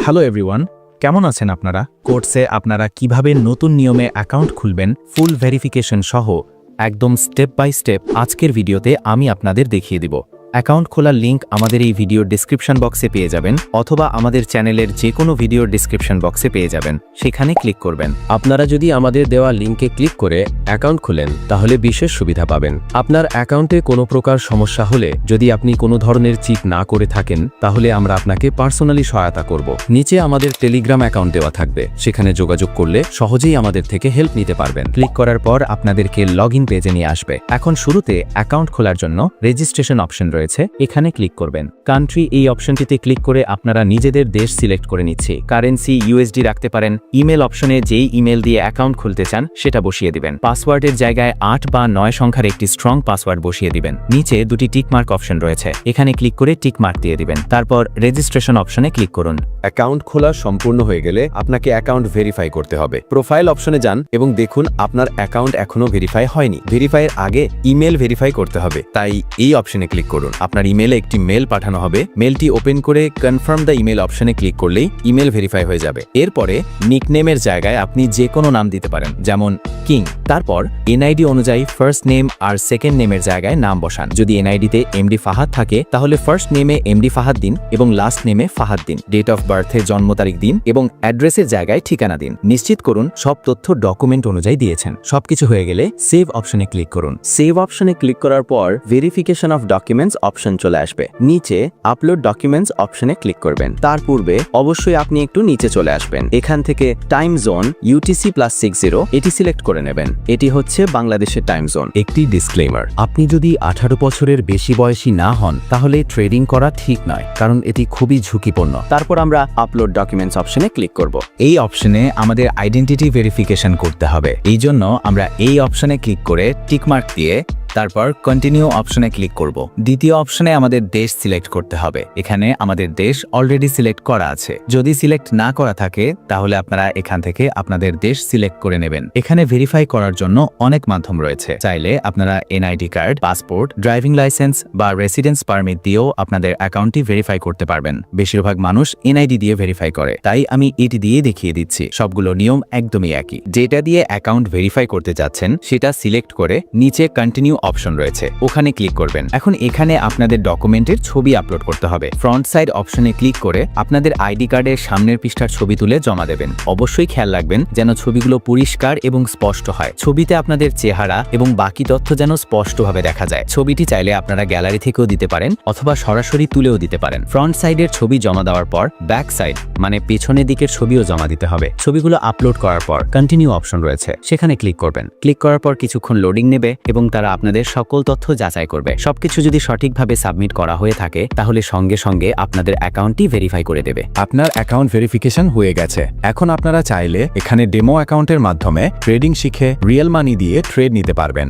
Hello everyone, কেমন আছেন আপনারা? কোর্সে আপনারা কিভাবে নতুন নিয়মে অ্যাকাউন্ট খুলবেন ফুল ভেরিফিকেশন সহ একদম স্টেপ বাই স্টেপ আজকের ভিডিওতে আমি আপনাদের দেখিয়ে দিব। অ্যাকাউন্ট খোলার লিঙ্ক আমাদের এই ভিডিওর ডেসক্রিপশন বক্সে পেয়ে যাবেন অথবা আমাদের চ্যানেলের যে কোনো ভিডিওর ডেসক্রিপশন বক্সে পেয়ে যাবেন, সেখানে ক্লিক করবেন। আপনারা যদি আমাদের দেওয়া লিঙ্কে ক্লিক করে অ্যাকাউন্ট খুলেন তাহলে বিশেষ সুবিধা পাবেন। আপনার অ্যাকাউন্টে কোনো প্রকার সমস্যা হলে যদি আপনি কোনো ধরনের চিট না করে থাকেন তাহলে আমরা আপনাকে পার্সোনালি সহায়তা করব। নিচে আমাদের টেলিগ্রাম অ্যাকাউন্ট দেওয়া থাকবে, সেখানে যোগাযোগ করলে সহজেই আমাদের থেকে হেল্প নিতে পারবেন। ক্লিক করার পর আপনাদেরকে লগইন পেজে নিয়ে আসবে। এখন শুরুতে অ্যাকাউন্ট খোলার জন্য রেজিস্ট্রেশন অপশন রয়েছে, এখানে ক্লিক করবেন। কান্ট্রি এই অপশনটিতে ক্লিক করে আপনারা নিজেদের দেশ সিলেক্ট করে নিচ্ছে। কারেন্সি ইউএসডি রাখতে পারেন। ইমেল অপশনে যেই ইমেল দিয়ে অ্যাকাউন্ট খুলতে চান সেটা বসিয়ে দিবেন। পাসওয়ার্ডের জায়গায় 8 বা 9 সংখ্যার একটি স্ট্রং পাসওয়ার্ড বসিয়ে দিবেন। নিচে দুটি টিকমার্ক অপশন রয়েছে, এখানে ক্লিক করে টিকমার্ক দিয়ে দিবেন। তারপর রেজিস্ট্রেশন অপশনে ক্লিক করুন। অ্যাকাউন্ট খোলা সম্পূর্ণ হয়ে গেলে আপনাকে অ্যাকাউন্ট ভেরিফাই করতে হবে। প্রোফাইল অপশনে যান এবং দেখুন আপনার অ্যাকাউন্ট এখনো ভেরিফাই হয়নি। ভেরিফাইয়ের আগে ইমেল ভেরিফাই করতে হবে, তাই এই অপশনে ক্লিক করুন। আপনার ইমেলে একটি মেল পাঠানো হবে। মেলটি ওপেন করে কনফার্ম দ্য ইমেল অপশনে ক্লিক করলেই ইমেল ভেরিফাই হয়ে যাবে। এরপরে নিকনেমের জায়গায় আপনি যে কোনো নাম দিতে পারেন, যেমন কিং। তারপর এনআইডি অনুযায়ী ফার্স্ট নেম আর সেকেন্ড নেমের জায়গায় নাম বসান। যদি এনআইডিতে এমডি ফাহাদ থাকে তাহলে ফার্স্ট নেমে এমডি ফাহাদ দিন এবং লাস্ট নেমে ফাহাদ দিন। ডেট অফ বার্থে জন্ম তারিখ দিন এবং অ্যাড্রেসের জায়গায় ঠিকানা দিন। নিশ্চিত করুন সব তথ্য ডকুমেন্ট অনুযায়ী দিয়েছেন। সবকিছু হয়ে গেলে সেভ অপশনে ক্লিক করুন। সেভ অপশনে ক্লিক করার পর ভেরিফিকেশন অফ ডকুমেন্টস অপশন চলে আসবে। নিচে আপলোড ডকুমেন্টস অপশনে ক্লিক করবেন। তার পূর্বে অবশ্যই আপনি একটু নিচে চলে আসবেন। এখান থেকে টাইম জোন UTC+60 এটি সিলেক্ট করে নেবেন। এটি হচ্ছে বাংলাদেশের টাইম জোন। একটি ডিসক্লেমার, আপনি যদি 18 বছরের বেশি বয়সী না হন তাহলে ট্রেডিং করা ঠিক নয়, কারণ এটি খুবই ঝুঁকিপূর্ণ। তারপর আমরা আপলোড ডকুমেন্টস অপশনে ক্লিক করব। এই অপশনে আমাদের আইডেন্টিটি ভেরিফিকেশন করতে হবে। এই জন্য আমরা এই অপশনে ক্লিক করে টিকমার্ক দিয়ে তারপর কন্টিনিউ অপশনে ক্লিক করব। দ্বিতীয় অপশনে আমাদের দেশ সিলেক্ট করতে হবে। এখানে আমাদের দেশ অলরেডি সিলেক্ট করা আছে। যদি সিলেক্ট না করা থাকে তাহলে আপনারা এখান থেকে আপনাদের দেশ সিলেক্ট করে নেবেন। এখানে ভেরিফাই করার জন্য অনেক মাধ্যম রয়েছে। চাইলে আপনারা NID card, passport, driving licence বা রেসিডেন্স পারমিট দিয়েও আপনাদের অ্যাকাউন্টটি ভেরিফাই করতে পারবেন। বেশিরভাগ মানুষ এনআইডি দিয়ে ভেরিফাই করে, তাই আমি এটি দিয়ে দেখিয়ে দিচ্ছি। সবগুলো নিয়ম একদমই একই। যেটা দিয়ে অ্যাকাউন্ট ভেরিফাই করতে যাচ্ছেন সেটা সিলেক্ট করে নিচে কন্টিনিউ অপশন রয়েছে, ওখানে ক্লিক করবেন। এখন এখানে আপনাদের ডকুমেন্টের ছবি আপলোড করতে হবে। ফ্রন্ট সাইড অপশনে ক্লিক করে আপনাদের আইডি কার্ডের সামনের পৃষ্ঠার ছবি তুলে জমা দেবেন। অবশ্যই খেয়াল রাখবেন যেন ছবিগুলো পরিষ্কার এবং স্পষ্ট হয়। ছবিতে আপনাদের চেহারা এবং বাকি তথ্য যেন স্পষ্টভাবে দেখা যায়। ছবিটি চাইলে আপনারা গ্যালারি থেকেও দিতে পারেন অথবা সরাসরি তুলেও দিতে পারেন। ফ্রন্ট সাইডের ছবি জমা দেওয়ার পর ব্যাক সাইড মানে পেছনের দিকের ছবিও জমা দিতে হবে। ছবিগুলো আপলোড করার পর কন্টিনিউ অপশন রয়েছে, সেখানে ক্লিক করবেন। ক্লিক করার পর কিছুক্ষণ লোডিং নেবে এবং তারা আপনাদের সকল তথ্য যাচাই করবে। সবকিছু যদি সঠিকভাবে সাবমিট করা হয়ে থাকে তাহলে সঙ্গে সঙ্গে আপনাদের অ্যাকাউন্টটি ভেরিফাই করে দেবে। আপনার অ্যাকাউন্ট ভেরিফিকেশন হয়ে গেছে। এখন আপনারা চাইলে এখানে ডেমো অ্যাকাউন্টের মাধ্যমে ট্রেডিং শিখে রিয়েল মানি দিয়ে ট্রেড নিতে পারবেন।